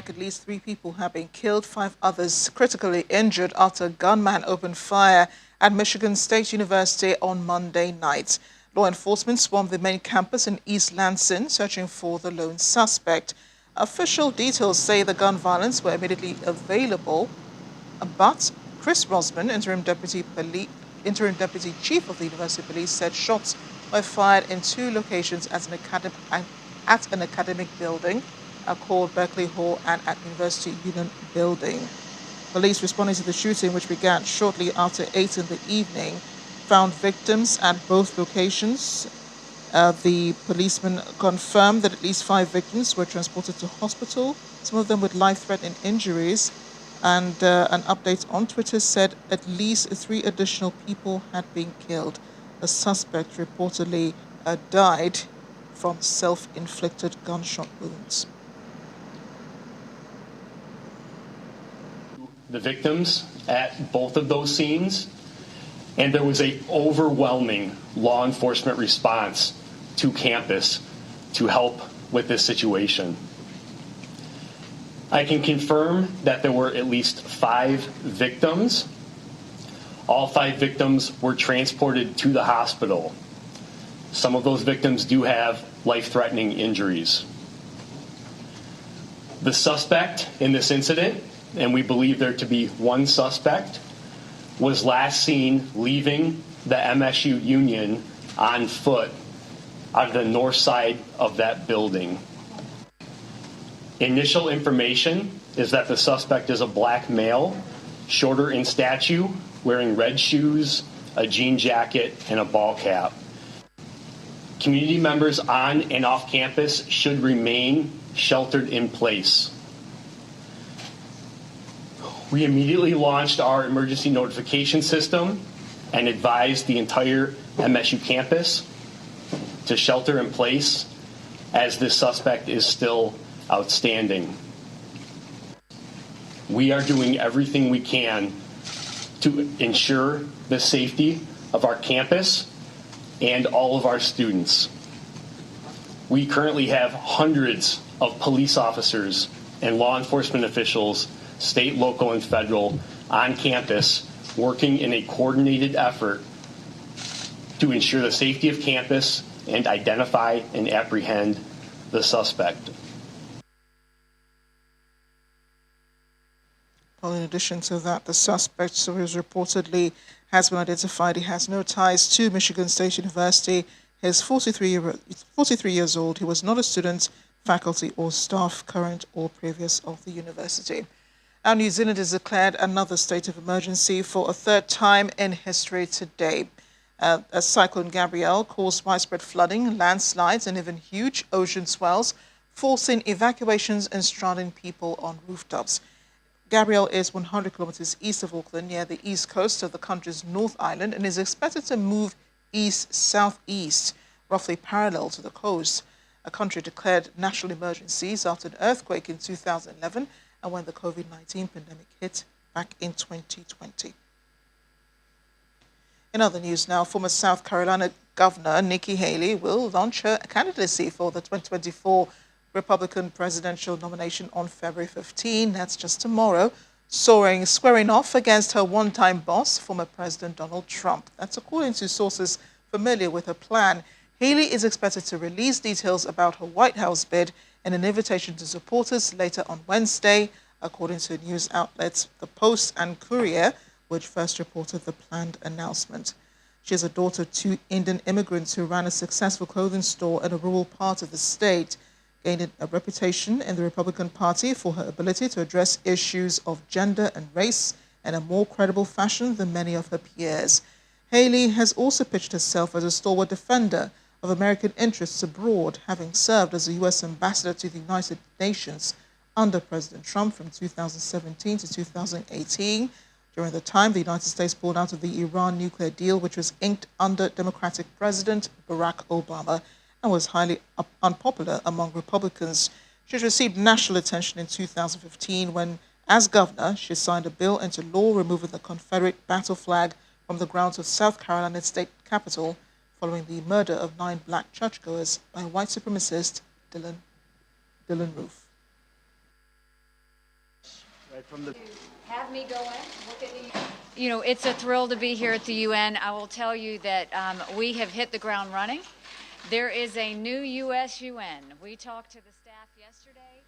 attack, at least 3 people have been killed, 5 others critically injured after a gunman opened fire at Michigan State University on Monday night. Law enforcement swarmed the main campus in East Lansing, searching for the lone suspect. Official details say the gun violence were immediately available, but Chris Rosman, interim deputy chief of the University Police, said shots were fired in 2 locations at an academic building called Berkeley Hall and at University Union Building. Police responding to the shooting, which began shortly after 8 in the evening, found victims at both locations. The policemen confirmed that at least 5 victims were transported to hospital, some of them with life-threatening injuries. And an update on Twitter said at least 3 additional people had been killed. The suspect reportedly died from self-inflicted gunshot wounds. The victims at both of those scenes, and there was an overwhelming law enforcement response to campus to help with this situation. I can confirm that there were at least 5 victims. All 5 victims were transported to the hospital. Some of those victims do have life-threatening injuries. The suspect in this incident, and we believe there to be one suspect, was last seen leaving the MSU Union on foot out of the north side of that building. Initial information is that the suspect is a black male, shorter in stature, wearing red shoes, a jean jacket, and a ball cap. Community members on and off campus should remain sheltered in place. We immediately launched our emergency notification system and advised the entire MSU campus to shelter in place as this suspect is still outstanding. We are doing everything we can to ensure the safety of our campus and all of our students. We currently have hundreds of police officers and law enforcement officials, state, local, and federal, on campus working in a coordinated effort to ensure the safety of campus and identify and apprehend the suspect. Well, in addition to that, the suspect, who reportedly has been identified, he has no ties to Michigan State University. He is 43 years old. He was not a student, faculty, or staff, current or previous, of the university. Now, New Zealand has declared another state of emergency for a 3rd time in history today. A Cyclone Gabrielle caused widespread flooding, landslides, and even huge ocean swells, forcing evacuations and stranding people on rooftops. Gabrielle is 100 kilometers east of Auckland, near the east coast of the country's North Island, and is expected to move east-southeast, roughly parallel to the coast. A country declared national emergencies after an earthquake in 2011 and when the COVID-19 pandemic hit back in 2020. In other news now, former South Carolina Governor Nikki Haley will launch her candidacy for the 2024 Republican presidential nomination on February 15. That's just tomorrow, squaring off against her one-time boss, former President Donald Trump. That's according to sources familiar with her plan. Haley is expected to release details about her White House bid in an invitation to supporters later on Wednesday, according to news outlets The Post and Courier, which first reported the planned announcement. She is a daughter of 2 Indian immigrants who ran a successful clothing store in a rural part of the state, gaining a reputation in the Republican Party for her ability to address issues of gender and race in a more credible fashion than many of her peers. Haley has also pitched herself as a stalwart defender of American interests abroad, having served as a U.S. ambassador to the United Nations under President Trump from 2017 to 2018. During the time, the United States pulled out of the Iran nuclear deal, which was inked under Democratic President Barack Obama, and was highly unpopular among Republicans. She received national attention in 2015 when, as governor, she signed a bill into law removing the Confederate battle flag from the grounds of South Carolina's state capitol following the murder of 9 black churchgoers by white supremacist Dylan Roof. Have me go in, look at the. You know, it's a thrill to be here at the UN. I will tell you that we have hit the ground running. There is a new U.S. UN. We talked to the staff yesterday.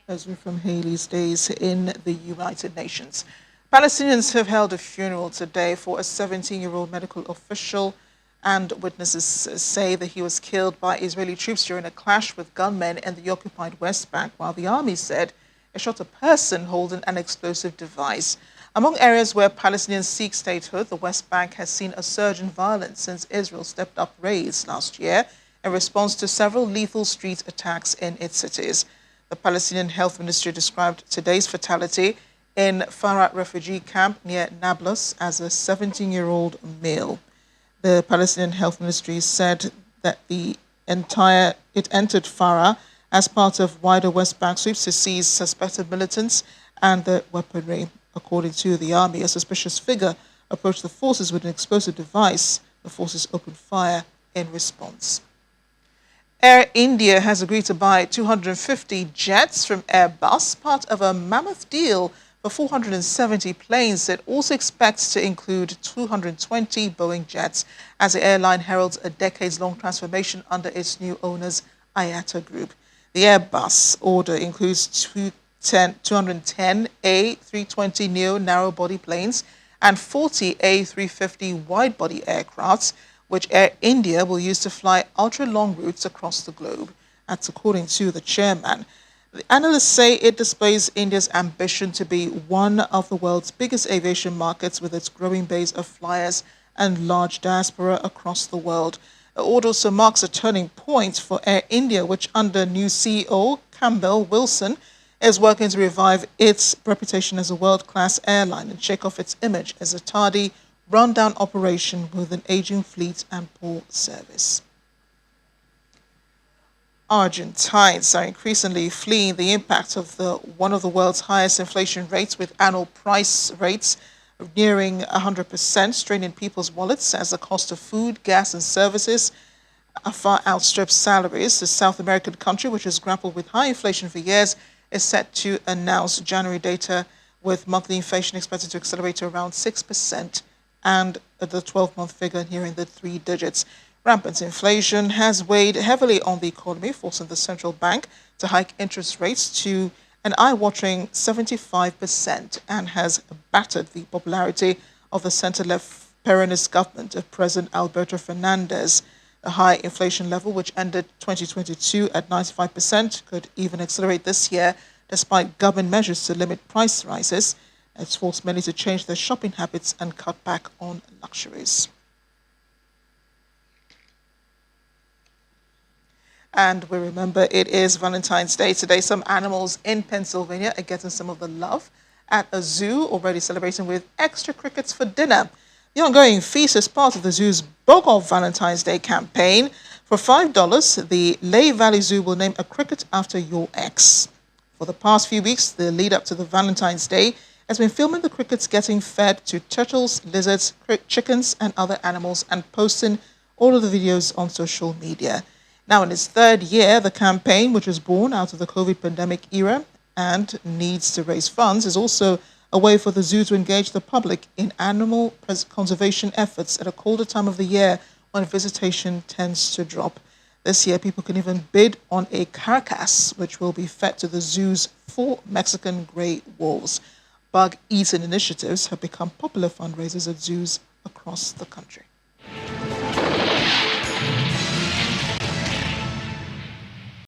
As we're from Haley's days in the United Nations. Palestinians have held a funeral today for a 17-year-old medical official, and witnesses say that he was killed by Israeli troops during a clash with gunmen in the occupied West Bank, while the army said it shot a person holding an explosive device. Among areas where Palestinians seek statehood, the West Bank has seen a surge in violence since Israel stepped up raids last year in response to several lethal street attacks in its cities. The Palestinian Health Ministry described today's fatality in Farah refugee camp near Nablus as a 17-year-old male. The Palestinian Health Ministry said that it entered Farah as part of wider West Bank sweeps to seize suspected militants and the weaponry. According to the army, a suspicious figure approached the forces with an explosive device. The forces opened fire in response. Air India has agreed to buy 250 jets from Airbus, part of a mammoth deal for 470 planes. It also expects to include 220 Boeing jets as the airline heralds a decades-long transformation under its new owners, IATA Group. The Airbus order includes 210 A320 neo narrow-body planes and 40 A350 wide-body aircrafts, which Air India will use to fly ultra-long routes across the globe. That's according to the chairman. The analysts say it displays India's ambition to be one of the world's biggest aviation markets with its growing base of flyers and large diaspora across the world. The order also marks a turning point for Air India, which under new CEO Campbell Wilson is working to revive its reputation as a world-class airline and shake off its image as a tardy, run-down operation with an aging fleet and poor service. Argentines are increasingly fleeing the impact of one of the world's highest inflation rates, with annual price rates nearing 100%, straining people's wallets as the cost of food, gas and services far outstrips salaries. The South American country, which has grappled with high inflation for years, is set to announce January data with monthly inflation expected to accelerate to around 6%. And the 12-month figure nearing the 3 digits. Rampant inflation has weighed heavily on the economy, forcing the central bank to hike interest rates to an eye-watering 75% and has battered the popularity of the center-left Peronist government of President Alberto Fernandez. The high inflation level, which ended 2022 at 95%, could even accelerate this year despite government measures to limit price rises. It's forced many to change their shopping habits and cut back on luxuries. And we remember it is Valentine's Day today. Some animals in Pennsylvania are getting some of the love at a zoo, already celebrating with extra crickets for dinner. The ongoing feast is part of the zoo's Bogov Valentine's Day campaign. For $5, the Lehigh Valley Zoo will name a cricket after your ex. For the past few weeks, the lead up to the Valentine's Day has been filming the crickets getting fed to turtles, lizards, chickens and other animals and posting all of the videos on social media. Now in its third year, the campaign, which was born out of the COVID pandemic era and needs to raise funds, is also a way for the zoo to engage the public in animal conservation efforts at a colder time of the year when visitation tends to drop. This year, people can even bid on a carcass, which will be fed to the zoo's 4 Mexican gray wolves. Bug-eating initiatives have become popular fundraisers at zoos across the country.